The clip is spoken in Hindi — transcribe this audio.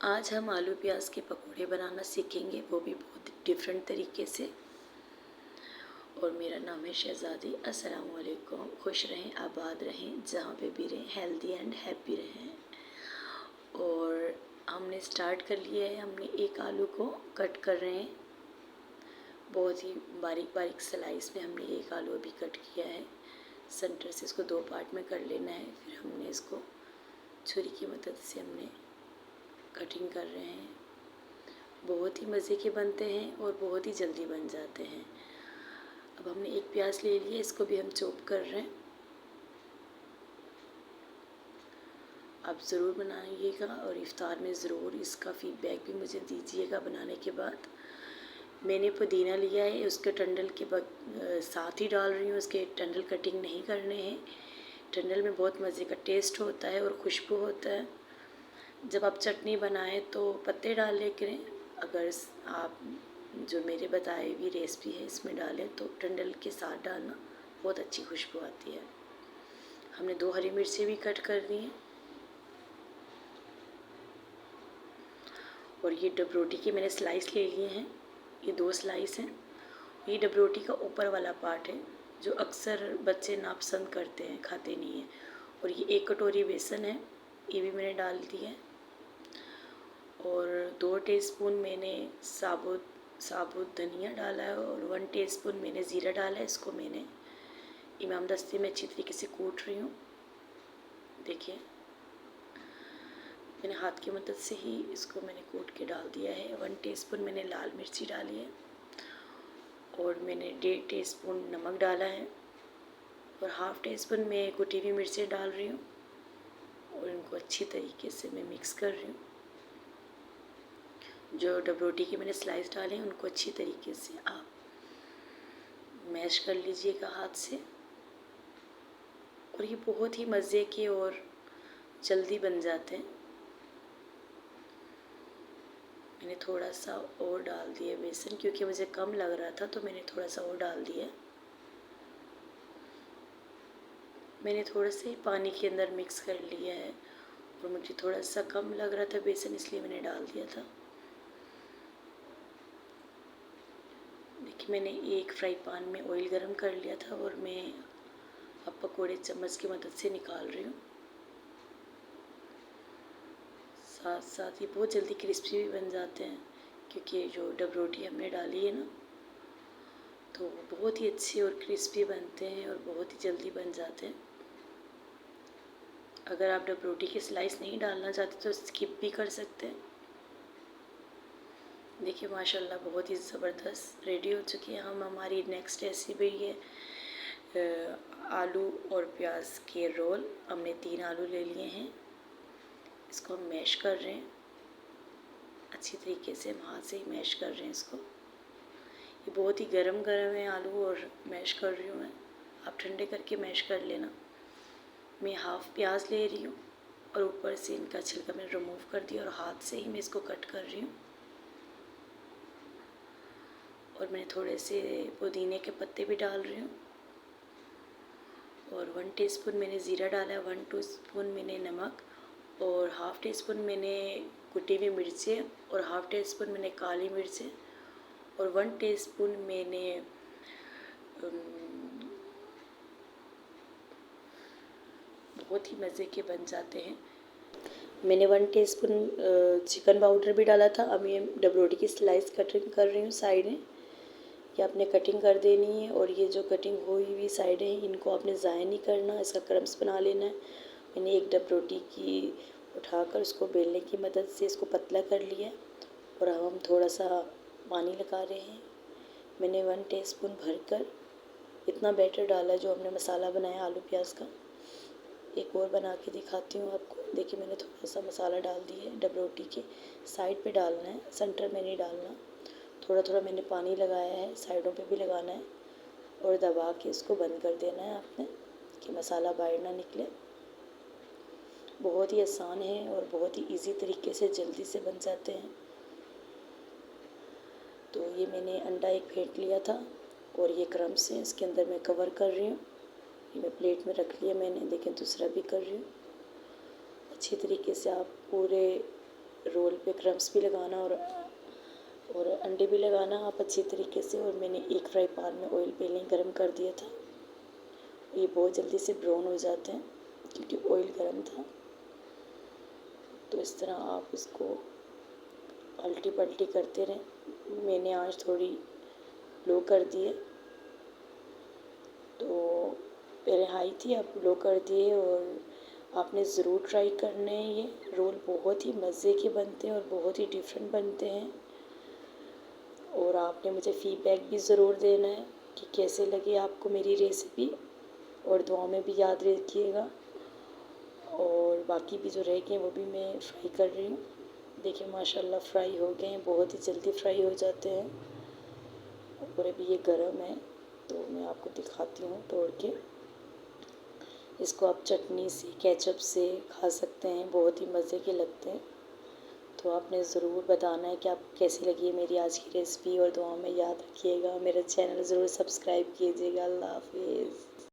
आज हम आलू प्याज के पकोड़े बनाना सीखेंगे, वो भी बहुत डिफरेंट तरीके से। और मेरा नाम है शहज़ादी। अस्सलाम वालेकुम। खुश रहें, आबाद रहें, जहाँ पे भी रहें, हेल्दी एंड हैप्पी रहें। और हमने स्टार्ट कर लिया है। हमने एक आलू को कट कर रहे हैं, बहुत ही बारीक बारीक स्लाइस में हमने एक आलू अभी कट किया है। सेंटर से इसको दो पार्ट में कर लेना है। फिर हमने इसको छुरी की मदद से हमने कटिंग कर रहे हैं। बहुत ही मज़े के बनते हैं और बहुत ही जल्दी बन जाते हैं। अब हमने एक प्याज ले लिया, इसको भी हम चॉप कर रहे हैं। आप ज़रूर बनाइएगा और इफ्तार में ज़रूर इसका फ़ीडबैक भी मुझे दीजिएगा। बनाने के बाद मैंने पुदीना लिया है, उसके टंडल के साथ ही डाल रही हूँ। उसके टंडल कटिंग नहीं करने हैं। टंडल में बहुत मज़े का टेस्ट होता है और खुशबू होता है। जब आप चटनी बनाएं तो पत्ते डाल करें। अगर आप जो मेरे बताए हुई रेसिपी है इसमें डालें तो टंडल के साथ डालना, बहुत अच्छी खुशबू आती है। हमने 2 हरी मिर्चें भी कट कर दी हैं। और ये डबरोटी के मैंने स्लाइस ले लिए हैं, ये 2 स्लाइस हैं। ये डबरोटी का ऊपर वाला पार्ट है जो अक्सर बच्चे नापसंद करते हैं, खाते नहीं हैं। और ये 1 कटोरी बेसन है, ये भी मैंने डाल दी है। और 2 टीस्पून मैंने साबुत धनिया डाला है और 1 टीस्पून मैंने ज़ीरा डाला है। इसको मैंने इमाम दस्ते में अच्छी तरीके से कूट रही हूँ। देखिए, मैंने हाथ की मदद से ही इसको मैंने कूट के डाल दिया है। 1 टीस्पून मैंने लाल मिर्ची डाली है और मैंने 1.5 टीस्पून नमक डाला है और हाफ़ टीस्पून मैं कुटी हुई मिर्चें डाल रही हूँ और इनको अच्छी तरीके से मैं मिक्स कर रही हूँ। जो डबरोटी के मैंने स्लाइस डाले हैं उनको अच्छी तरीके से आप मैश कर लीजिएगा हाथ से। और ये बहुत ही मज़े के और जल्दी बन जाते हैं। मैंने थोड़ा सा और डाल दिया बेसन, क्योंकि मुझे कम लग रहा था तो मैंने थोड़ा सा और डाल दिया। मैंने थोड़ा सा ही पानी के अंदर मिक्स कर लिया है और मुझे थोड़ा सा कम लग रहा था बेसन, इसलिए मैंने डाल दिया था। देखिए, मैंने एक फ्राई पैन में ऑयल गरम कर लिया था और मैं अब पकोड़े चम्मच की मदद से निकाल रही हूँ। साथ साथ ये बहुत जल्दी क्रिस्पी भी बन जाते हैं, क्योंकि जो डबरोटी हमने डाली है ना, तो बहुत ही अच्छे और क्रिस्पी बनते हैं और बहुत ही जल्दी बन जाते हैं। अगर आप डबरोटी की स्लाइस नहीं डालना चाहते तो स्किप भी कर सकते हैं। देखिए, माशाल्लाह बहुत ही ज़बरदस्त रेडी हो चुकी है। हम हमारी नेक्स्ट रेसिपी है आलू और प्याज के रोल। हमने 3 आलू ले लिए हैं, इसको हम मैश कर रहे हैं अच्छी तरीके से। हम हाथ से ही मैश कर रहे हैं इसको। ये बहुत ही गरम गरम है आलू और मैश कर रही हूँ मैं, आप ठंडे करके मैश कर लेना। मैं हाफ़ प्याज ले रही हूँ और ऊपर से इनका छिलका मैंने रिमूव कर दिया और हाथ से ही मैं इसको कट कर रही हूँ। और मैंने थोड़े से पुदीने के पत्ते भी डाल रही हूँ। और 1 टीस्पून मैंने ज़ीरा डाला है, 1 टीस्पून मैंने नमक और हाफ़ टीस्पून मैंने कुटी हुई मिर्चें और हाफ़ टीस्पून मैंने काली मिर्चें और 1 टीस्पून मैंने बहुत ही मज़े के बन जाते हैं। मैंने 1 टीस्पून चिकन पाउडर भी डाला था। अब ये डबरोटी की स्लाइस कटिंग कर रही हूँ साइड में। ये आपने कटिंग कर देनी है और ये जो कटिंग हुई हुई साइडें हैं इनको आपने ज़ाया नहीं करना, इसका क्रम्स बना लेना है। मैंने एक डबरोटी की उठाकर उसको बेलने की मदद से इसको पतला कर लिया और अब हम थोड़ा सा पानी लगा रहे हैं। मैंने 1 टीस्पून भरकर इतना बैटर डाला जो हमने मसाला बनाया आलू प्याज का। एक और बना के दिखाती हूँ आपको। देखिए, मैंने थोड़ा सा मसाला डाल दिया है। डबरोटी के साइड पे डालना है, सेंटर में नहीं डालना। थोड़ा थोड़ा मैंने पानी लगाया है, साइडों पे भी लगाना है और दबा के इसको बंद कर देना है आपने, कि मसाला बाहर ना निकले। बहुत ही आसान है और बहुत ही इजी तरीके से जल्दी से बन जाते हैं। तो ये मैंने अंडा एक फेंट लिया था और ये क्रम्स हैं, इसके अंदर मैं कवर कर रही हूँ। ये मैं प्लेट में रख लिया मैंने। देखें, दूसरा भी कर रही हूँ। अच्छी तरीके से आप पूरे रोल पे क्रम्स भी लगाना और अंडे भी लगाना आप अच्छी तरीके से। और मैंने एक फ्राई पैन में ऑयल पहले ही गर्म कर दिया था। ये बहुत जल्दी से ब्राउन हो जाते हैं क्योंकि ऑयल गर्म था। तो इस तरह आप इसको पलटी पलटी करते रहें। मैंने आंच थोड़ी लो कर दी है, तो पहले हाई थी, अब लो कर दिए। और आपने ज़रूर ट्राई करने हैं। ये रोल बहुत ही मज़े के बनते हैं और बहुत ही डिफरेंट बनते हैं। और आपने मुझे फ़ीडबैक भी ज़रूर देना है कि कैसे लगी आपको मेरी रेसिपी, और दुआ में भी याद रखिएगा। और बाकी भी जो रह गए वो भी मैं फ्राई कर रही हूँ। देखिए माशाल्लाह फ्राई हो गए हैं, बहुत ही जल्दी फ्राई हो जाते हैं। और अभी ये गरम है तो मैं आपको दिखाती हूँ तोड़ के। इसको आप चटनी से, केचप से खा सकते हैं, बहुत ही मज़े के लगते हैं। तो आपने ज़रूर बताना है कि आपको कैसी लगी है मेरी आज की रेसिपी, और दुआ में याद रखिएगा। मेरा चैनल ज़रूर सब्सक्राइब कीजिएगा। अल्लाह हाफिज़।